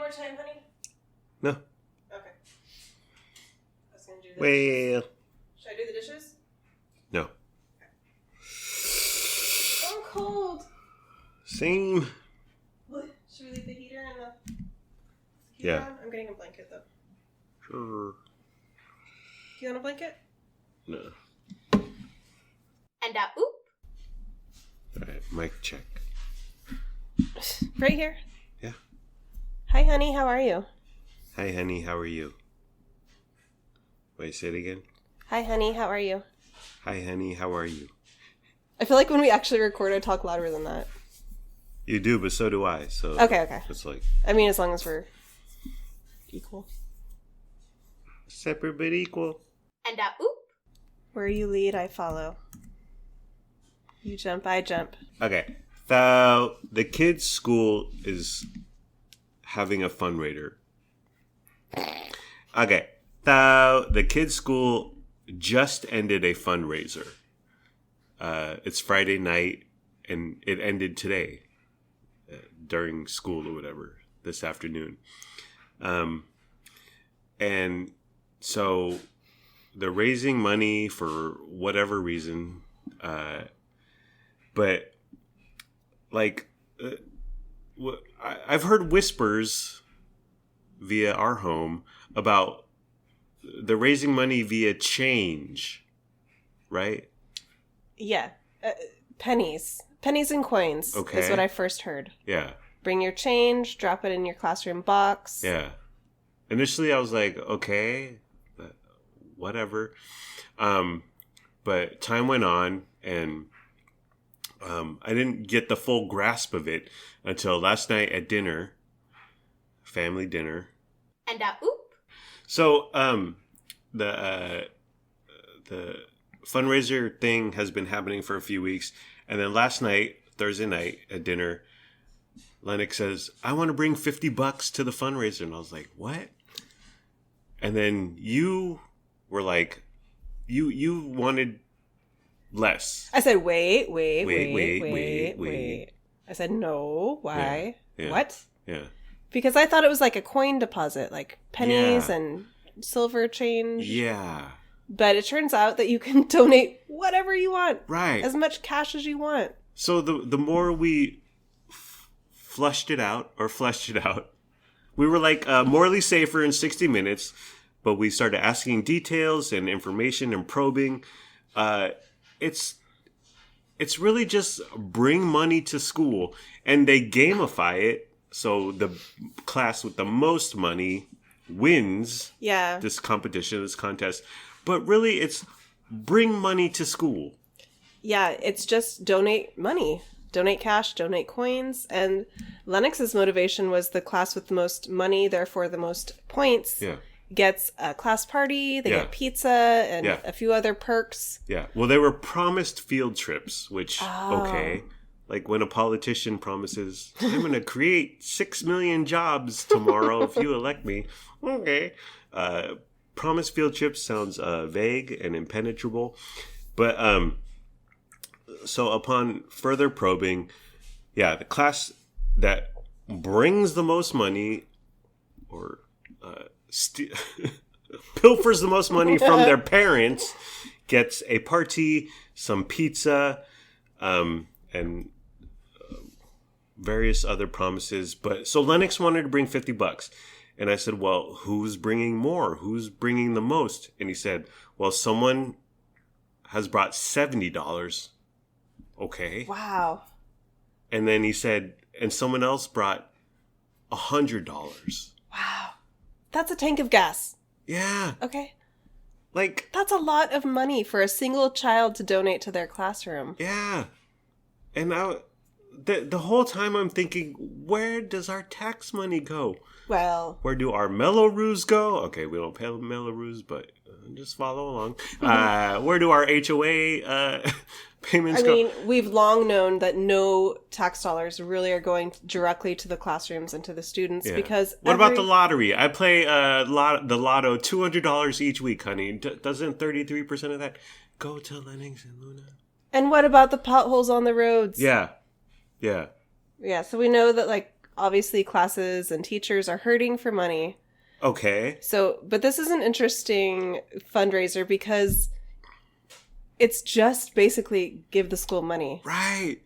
more time, honey? No. Okay. I was going to do the Well. dishes. Should I do the dishes? No. Okay. I'm cold. Same. Should we leave the heater and the Yeah. on? I'm getting a blanket, though. Sure. Do you want a blanket? No. And oop. Alright, mic check. Right here. Yeah. Hi, honey. How are you? Hi, honey. How are you? Wait, say it again. Hi, honey. How are you? Hi, honey. How are you? I feel like when we actually record, I talk louder than that. You do, but so do I. So Okay. It's like I mean, as long as we're equal. separate but equal. And oop. Where you lead, I follow. You jump, I jump. Okay. So the kids' school is having a fundraiser. Okay. So the kids' school just ended a fundraiser. It's Friday night, and it ended today during school or whatever this afternoon. And so they're raising money for whatever reason, but like I've heard whispers via our home about they're raising money via change, right? Yeah. Pennies and coins is what I first heard. Yeah. Bring your change, drop it in your classroom box. Yeah. Initially, I was like, okay, whatever. But time went on, and I didn't get the full grasp of it until last night at dinner, family dinner. And oop. So the fundraiser thing has been happening for a few weeks, and then last night, Thursday night at dinner, Lennox says, "I want to bring $50 to the fundraiser," and I was like, "What?" And then you were like, you wanted less. I said, wait. I said, no, why? Yeah. What? Yeah. Because I thought it was like a coin deposit, like pennies and silver change. Yeah. But it turns out that you can donate whatever you want. Right. As much cash as you want. So the more we fleshed it out, we were like morally safer in 60 minutes, but we started asking details and information and probing. It's really just bring money to school, and they gamify it. So the class with the most money wins this competition, this contest. But really, it's bring money to school. Yeah, it's just donate money. Donate cash, donate coins. And Lennox's motivation was the class with the most money, therefore the most points, gets a class party, they get pizza, and a few other perks. Yeah, well, they were promised field trips, which, okay. Like when a politician promises, I'm going to create 6 million jobs tomorrow if you elect me. Okay. Promised field trips sounds vague and impenetrable. But so upon further probing, the class that brings the most money or pilfers the most money from their parents gets a party, some pizza, and various other promises. But so Lennox wanted to bring $50, and I said, "Well, who's bringing more? Who's bringing the most?" And he said, "Well, someone has brought $70." Okay. Wow. And then he said, and someone else brought $100. Wow. That's a tank of gas. Yeah. Okay. Like, that's a lot of money for a single child to donate to their classroom. Yeah. And the whole time I'm thinking, where does our tax money go? Well, where do our Mellows go? Okay, we don't pay Mellows, but just follow along. Where do our HOA payments go? I mean, we've long known that no tax dollars really are going directly to the classrooms and to the students because. What about the lottery? I play the lotto $200 each week, honey. Doesn't 33% of that go to Lennox and Luna? And what about the potholes on the roads? Yeah. Yeah, so we know that, like, obviously classes and teachers are hurting for money. Okay. So, but this is an interesting fundraiser because it's just basically give the school money. Right.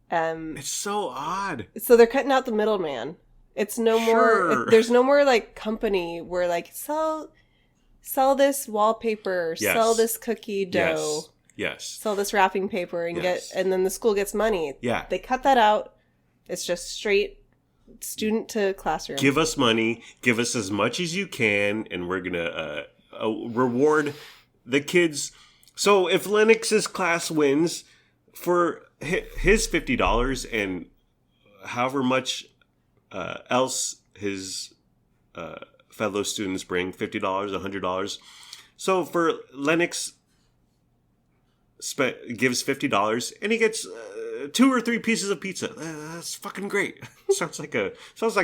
It's so odd. So they're cutting out the middleman. It's no more, there's no more like company where like sell this wallpaper, sell this cookie dough. Yes. Sell this wrapping paper and and then the school gets money. Yeah. They cut that out. It's just straight student to classroom. Give us money. Give us as much as you can, and we're gonna reward the kids. So if Lennox's class wins for his $50 and however much else his fellow students bring, $50, $100. So for Lennox gives $50 and he gets 2 or 3 pieces of pizza. That's fucking great. sounds like a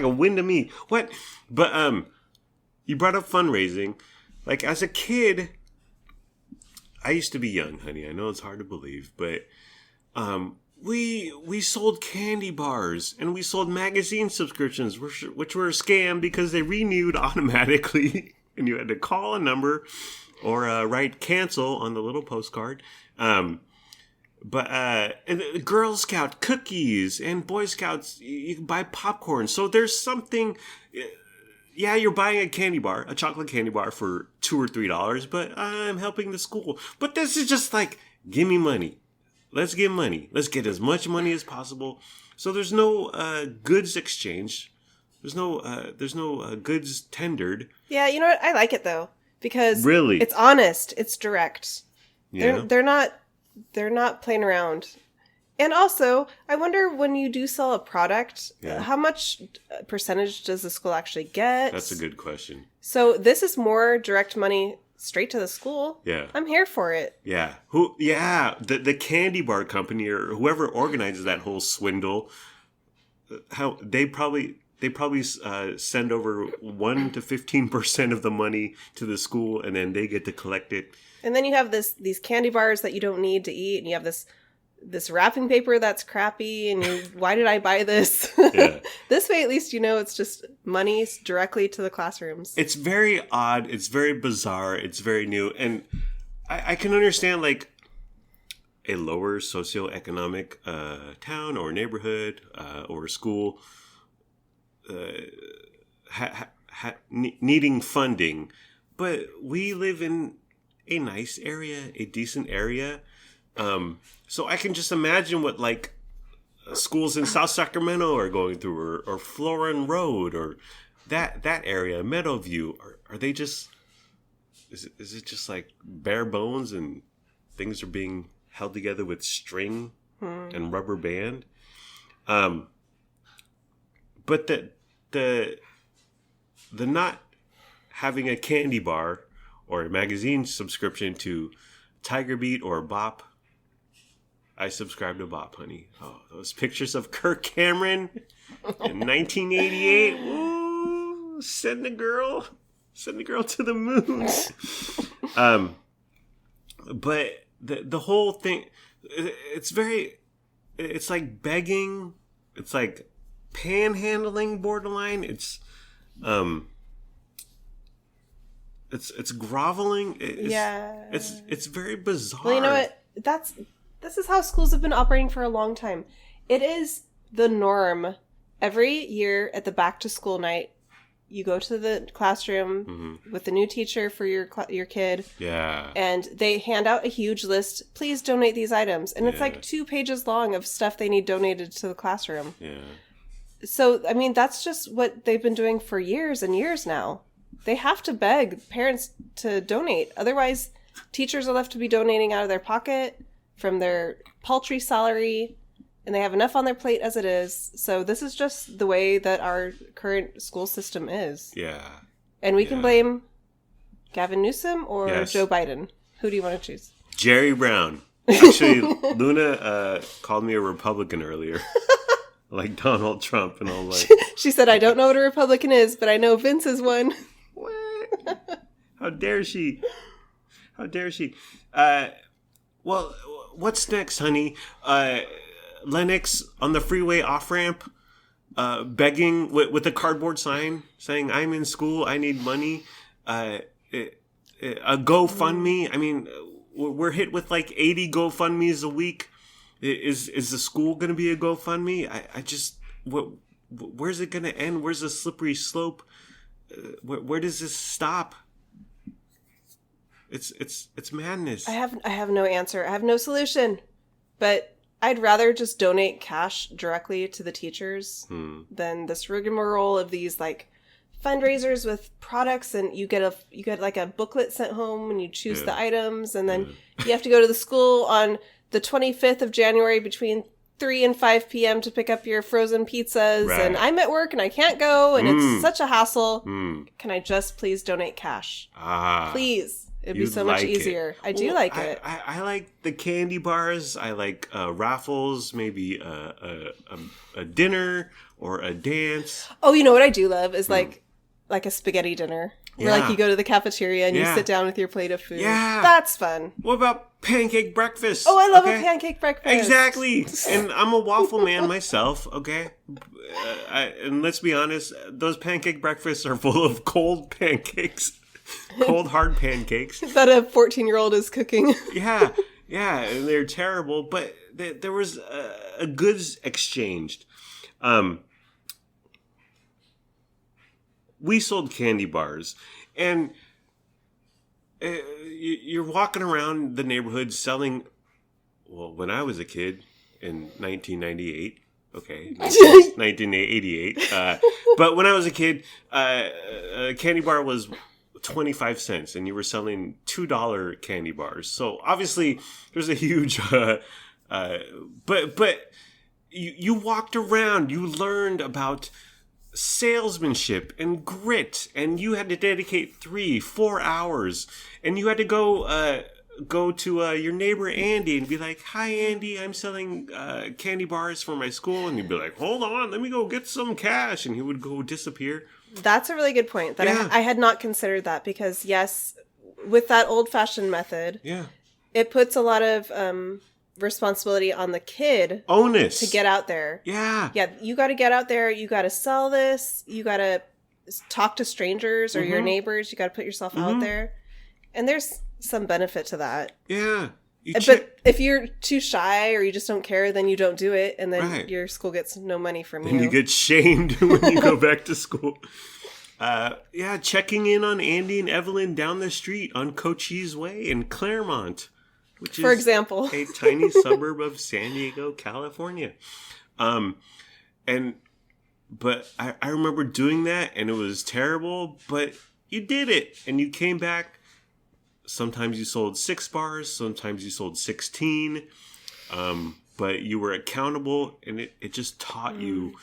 win to me. What? But you brought up fundraising. Like as a kid, I used to be young, honey. I know it's hard to believe, but we sold candy bars and we sold magazine subscriptions, which were a scam because they renewed automatically, and you had to call a number or write cancel on the little postcard. But Girl Scout cookies and Boy Scouts, you can buy popcorn. So there's something. Yeah, you're buying a candy bar, a chocolate candy bar for $2 or $3, but I'm helping the school. But this is just like, give me money. Let's get money. Let's get as much money as possible. So there's no goods exchange. There's no goods tendered. Yeah, you know what? I like it though because really, it's honest. It's direct. Yeah. They're not playing around. And also, I wonder when you do sell a product, how much percentage does the school actually get? That's a good question. So this is more direct money straight to the school. Yeah. I'm here for it. Yeah. The candy bar company or whoever organizes that whole swindle, how they probably send over 1 to 15% of the money to the school, and then they get to collect it. And then you have these candy bars that you don't need to eat, and you have this wrapping paper that's crappy, and why did I buy this? Yeah. This way, at least you know it's just money directly to the classrooms. It's very odd. It's very bizarre. It's very new. And I can understand, like, a lower socioeconomic town or neighborhood or school needing funding. But we live in a nice area, a decent area. So I can just imagine what like schools in South Sacramento are going through, or Florin Road, or that area, Meadowview. Are they just? Is it just like bare bones and things are being held together with string and rubber band? But the not having a candy bar or a magazine subscription to Tiger Beat or Bop. I subscribe to Bop, honey. Oh, those pictures of Kirk Cameron in 1988. Ooh, send the girl to the moon. But the whole thing, it's like begging. It's like panhandling borderline. It's groveling. It's very bizarre. Well, you know what? This is how schools have been operating for a long time. It is the norm. Every year at the back to school night, you go to the classroom with a new teacher for your kid. Yeah. And they hand out a huge list. Please donate these items. And it's like 2 pages long of stuff they need donated to the classroom. Yeah. So, I mean, that's just what they've been doing for years and years now. They have to beg parents to donate. Otherwise, teachers are left to be donating out of their pocket from their paltry salary, and they have enough on their plate as it is. So this is just the way that our current school system is. Yeah. And we can blame Gavin Newsom or Joe Biden. Who do you want to choose? Jerry Brown. Actually, Luna called me a Republican earlier. Like Donald Trump, and all like. She said, I don't know what a Republican is, but I know Vince is one. What? How dare she? How dare she? Well, what's next, honey? Lennox on the freeway off-ramp. begging with a cardboard sign saying, "I'm in school, I need money." A GoFundMe. I mean, we're hit with like 80 GoFundMes a week. Is the school going to be a GoFundMe? I just, where's it going to end? Where's the slippery slope? Where does this stop? It's madness. I have no answer. I have no solution. But I'd rather just donate cash directly to the teachers than this rigmarole of these like fundraisers with products, and you get like a booklet sent home and you choose the items, and then you have to go to the school on the 25th of January between 3 and 5 p.m. to pick up your frozen pizzas, and I'm at work and I can't go, and it's such a hassle. Can I just please donate cash? Please. It'd be so much easier. I do like it. I like the candy bars. I like raffles, maybe a dinner or a dance. Oh, you know what I do love is like a spaghetti dinner. Where like you go to the cafeteria and you sit down with your plate of food. Yeah. That's fun. What about pancake breakfast? Oh, I love a pancake breakfast. Exactly. And I'm a waffle man myself, okay? And let's be honest, those pancake breakfasts are full of cold pancakes. Cold, hard pancakes. That a 14-year-old is cooking. Yeah, and they're terrible, but there was a goods exchanged. We sold candy bars, and you're walking around the neighborhood selling, well, when I was a kid in 1998, okay, 1988, but when I was a kid, a candy bar was 25 cents, and you were selling $2 candy bars. So obviously there's a huge but you walked around, you learned about salesmanship and grit, and you had to dedicate 3-4 hours, and you had to go to your neighbor Andy and be like, "Hi Andy, I'm selling candy bars for my school," and you'd be like, "Hold on, let me go get some cash," and he would go disappear. That's a really good point. I had not considered that, because yes, with that old-fashioned method, it puts a lot of responsibility on the kid. Onus. To get out there. Yeah. Yeah, you got to get out there. You got to sell this. You got to talk to strangers or your neighbors. You got to put yourself out there. And there's some benefit to that. Yeah. But if you're too shy or you just don't care, then you don't do it, and then your school gets no money from you. And you get shamed when you go back to school. Checking in on Andy and Evelyn down the street on Cochise Way in Claremont, which is, for example, a tiny suburb of San Diego, California. But I remember doing that, and it was terrible, but you did it, and you came back. Sometimes you sold 6 bars, sometimes you sold 16, but you were accountable, and it just taught you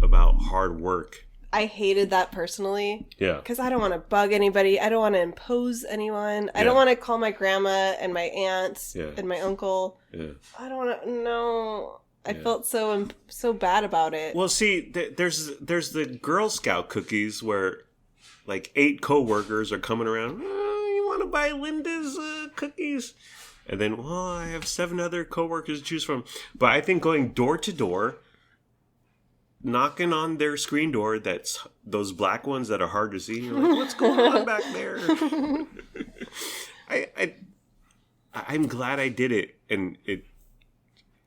about hard work. I hated that personally. Yeah. Because I don't want to bug anybody. I don't want to impose anyone. I don't want to call my grandma and my aunt and my uncle. Yeah. I don't want to. No. I felt so bad about it. Well, see, there's the Girl Scout cookies where like 8 coworkers are coming around. You want to buy Linda's cookies? And then, I have 7 other coworkers to choose from. But I think going door to door, knocking on their screen door, that's those black ones that are hard to see. You're like, what's going on back there? I'm glad I did it, and it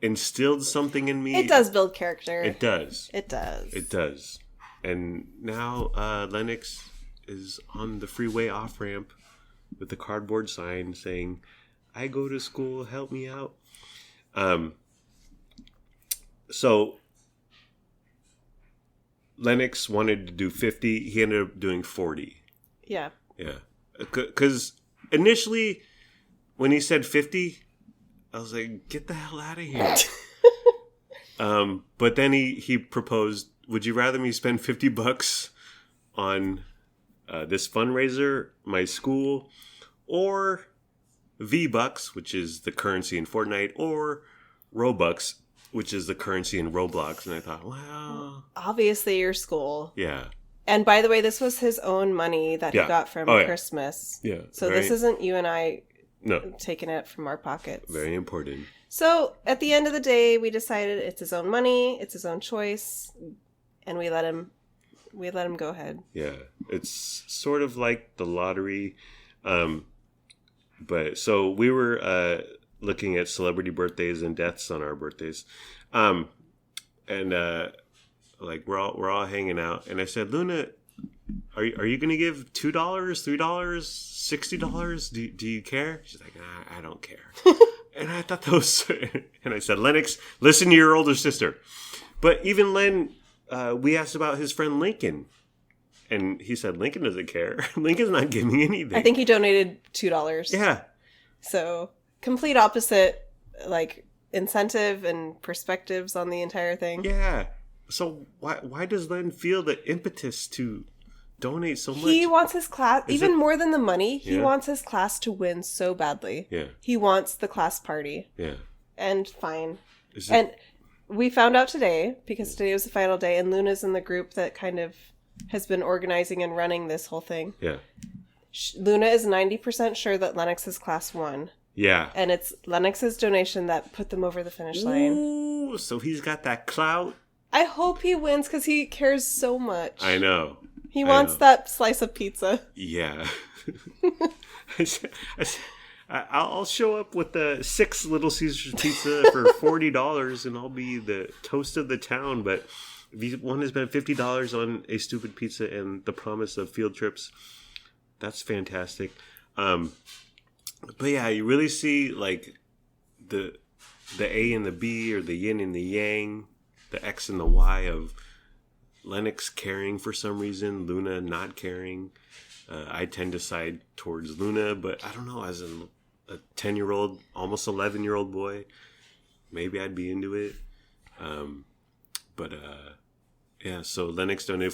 instilled something in me. It does build character. It does. It does. It does. And now Lennox is on the freeway off-ramp with the cardboard sign saying, "I go to school, help me out." So Lennox wanted to do 50. He ended up doing 40. Yeah. Yeah. Because initially, when he said 50, I was like, get the hell out of here. But then he proposed, would you rather me spend $50 on this fundraiser, my school, or V-Bucks, which is the currency in Fortnite, or Robux, which is the currency in Roblox? And I thought, well, obviously your school. Yeah. And by the way, this was his own money that he got from Christmas. Yeah. So this isn't you and I taking it from our pockets. Very important. So at the end of the day, we decided it's his own money. It's his own choice. and we let him go ahead. Yeah, it's sort of like the lottery. But so we were looking at celebrity birthdays and deaths on our birthdays. And like we're all hanging out, and I said, Luna, are you gonna give $2, $3, $60? Do you care? She's like, I don't care. And I thought that was, and I said, Lennox, listen to your older sister. But even Len, we asked about his friend Lincoln, and he said Lincoln doesn't care. Lincoln's not giving anything. I think he donated $2. Yeah. So complete opposite, like, incentive and perspectives on the entire thing. Yeah. So why does Len feel the impetus to donate so much? He wants his class, even more than the money, he wants his class to win so badly. Yeah. He wants the class party. Yeah. And fine. And we found out today, because today was the final day, and Luna's in the group that kind of has been organizing and running this whole thing. Yeah. Luna is 90% sure that Lennox's class won. Yeah. And it's Lennox's donation that put them over the finish line. Ooh, so he's got that clout. I hope he wins because he cares so much. I know. He wants that slice of pizza. Yeah. I'll show up with the 6 Little Caesars pizza for $40 and I'll be the toast of the town. But if you want to spend $50 on a stupid pizza and the promise of field trips, that's fantastic. But yeah, you really see like the A and the B, or the yin and the yang, the X and the Y of Lennox caring for some reason, Luna not caring. I tend to side towards Luna, but I don't know, as a 10-year-old, almost 11-year-old boy, maybe I'd be into it. Yeah, so Lennox donated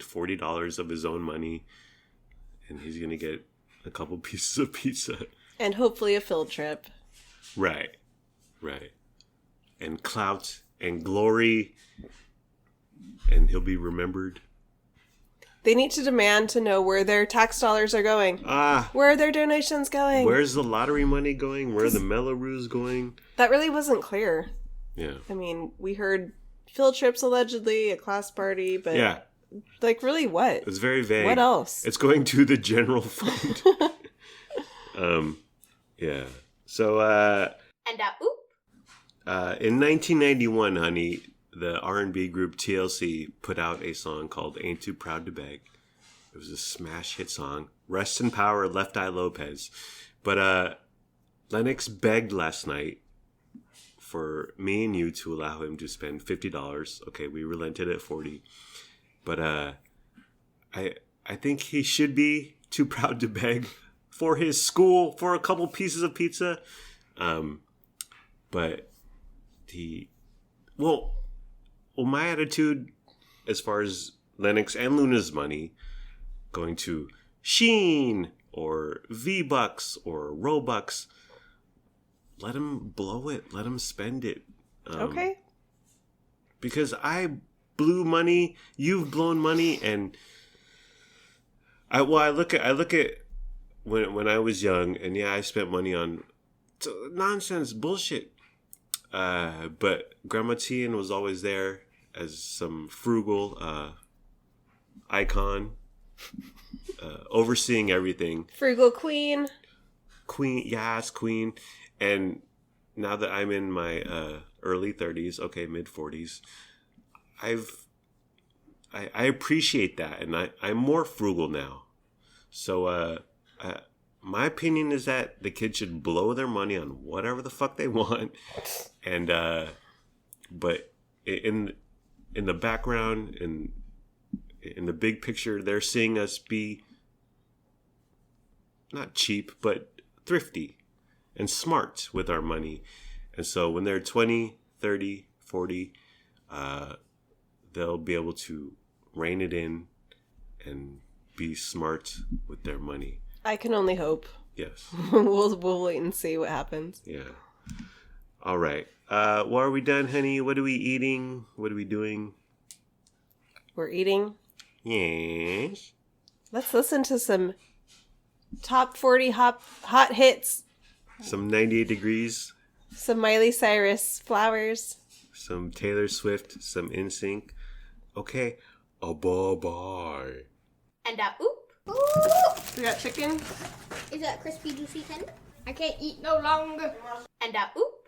$40 of his own money, and he's going to get a couple pieces of pizza. And hopefully a field trip. Right. And clout and glory, and he'll be remembered. They need to demand to know where their tax dollars are going. Where are their donations going? Where's the lottery money going? Where are the Mellorues going? That really wasn't clear. Yeah. I mean, we heard field trips allegedly, a class party, but yeah. Like, really what? It's very vague. What else? It's going to the general fund. Yeah. So, in 1991, honey, the R&B group TLC put out a song called Ain't Too Proud to Beg. It was a smash hit song. Rest in power, Left Eye Lopez. But Lennox begged last night for me and you to allow him to spend $50. Okay, we relented at $40. But I think he should be too proud to beg for his school for a couple pieces of pizza. But my attitude as far as Lennox and Luna's money going to Sheen or V-Bucks or Robux, let him blow it. Let him spend it. Okay. Because I blew money, you've blown money, and I look at when I was young, and yeah, I spent money on nonsense, bullshit. But Grandma Tian was always there as some frugal icon, overseeing everything. Frugal queen. Yes, queen. And now that I'm in my early 30s, okay, mid 40s, I appreciate that, and I'm more frugal now. So my opinion is that the kids should blow their money on whatever the fuck they want, and but in the background, in the big picture, they're seeing us be not cheap but thrifty and smart with our money. And so when they're 20, 30, 40, they'll be able to rein it in and be smart with their money. I can only hope. Yes. We'll wait and see what happens. Yeah. All right. Well, are we done, honey? What are we eating? What are we doing? We're eating. Yes. Let's listen to some top 40 hot hits. Some 98 Degrees. Some Miley Cyrus, Flowers. Some Taylor Swift. Some NSYNC. Okay. Bye-bye. And oop. Ooh. We got chicken. Is that crispy, juicy tender? I can't eat no longer. And oop.